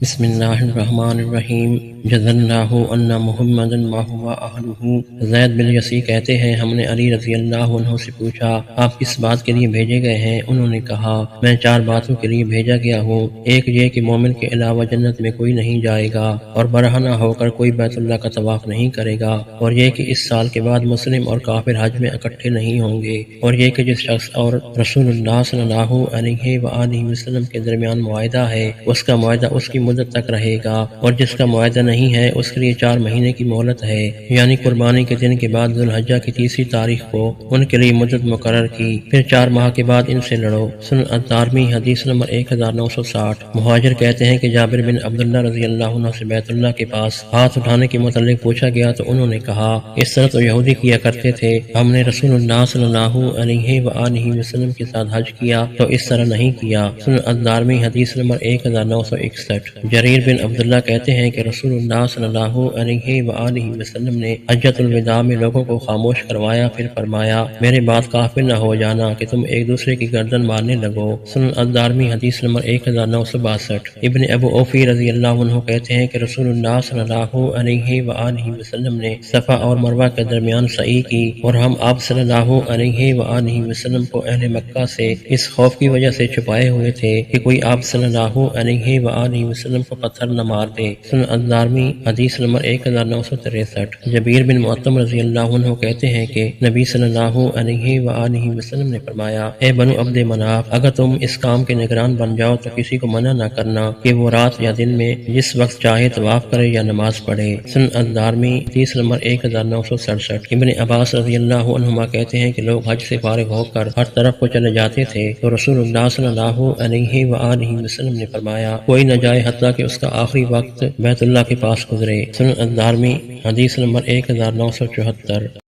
بسم اللہ الرحمن الرحیم جزا اللہ ان محمد ما هو اہلہ۔ زید بن یسی کہتے ہیں ہم نے علی رضی اللہ عنہ سے پوچھا آپ کس بات کے لیے بھیجے گئے ہیں؟ انہوں نے کہا میں 4 باتوں کے لیے بھیجا گیا ہوں، ایک یہ کہ مومن کے علاوہ جنت میں کوئی نہیں جائے گا اور برہنہ ہو کر کوئی بیت اللہ کا طواف نہیں کرے گا، اور یہ کہ اس سال کے بعد مسلم اور کافر حج میں اکٹھے نہیں ہوں گے، اور یہ کہ جس شخص اور رسول اللہ صلی اللہ علیہ وآلہ وسلم کے درمیان معاہدہ ہے اس کا معاہدہ اس کی مدت تک رہے گا، اور جس کا معاہدہ نہیں ہے اس کے لیے 4 مہینے کی مہلت ہے، یعنی قربانی کے دن کے بعد ذو الحجہ کی 30 تاریخ کو ان کے لیے مدت مقرر کی، پھر 4 ماہ کے بعد ان سے لڑو۔ سنن الدارمی حدیث نمبر 1960۔ مہاجر کہتے ہیں کہ جابر بن عبداللہ رضی اللہ عنہ سے بیت اللہ کے پاس ہاتھ اٹھانے کے متعلق پوچھا گیا تو انہوں نے کہا اس طرح تو یہودی کیا کرتے تھے، ہم نے رسول اللہ صلی اللہ علیہ وآلہ وسلم کے ساتھ حج کیا تو اس طرح نہیں کیا۔ سنن الدارمی حدیث نمبر 1961۔ جریر بن عبداللہ کہتے ہیں کہ رسول اللہ صلی اللہ علیہ وآلہ وسلم نے حجۃ الوداع میں لوگوں کو خاموش کروایا، پھر فرمایا میرے بعد کافر نہ ہو جانا کہ تم ایک دوسرے کی گردن مارنے لگو۔ سنن الدارمی حدیث نمبر 1962۔ ابن ابو اوفی رضی اللہ عنہ کہتے ہیں کہ رسول اللہ صلی اللہ علیہ وآلہ وسلم نے صفا اور مروہ کے درمیان سعی کی، اور ہم آپ صلی اللہ علیہ وآلہ وسلم کو اہل مکہ سے اس خوف کی وجہ سے چھپائے ہوئے تھے کہ کوئی آپ صلی اللہ علیہ وآلہ وسلم کو پتھر نہ مار دے۔ سنن الدارمی حدیث نمبر 1963۔ جبیر بن معطم رضی اللہ عنہ کہتے ہیں کہ نبی صلی اللہ علیہ وآلہ وسلم نے فرمایا اے بنو عبد مناف، اگر تم اس کام کے نگران بن جاؤ تو کسی کو منع نہ کرنا کہ وہ رات یا دن میں جس وقت چاہے طواف کرے یا نماز پڑھے۔ سنن الدارمی حدیث نمبر 1967۔ ابن عباس رضی اللہ عنہما کہتے ہیں کہ لوگ حج سے فارغ ہو کر ہر طرف کو چلے جاتے تھے تو رسول اللہ صلی اللہ علیہ وآلہ وسلم نے فرمایا کوئی نہ جائے حتیٰ کہ اس کا آخری وقت بیت اللہ کے پاس گزرے۔ سنن الدارمی حدیث نمبر 1974۔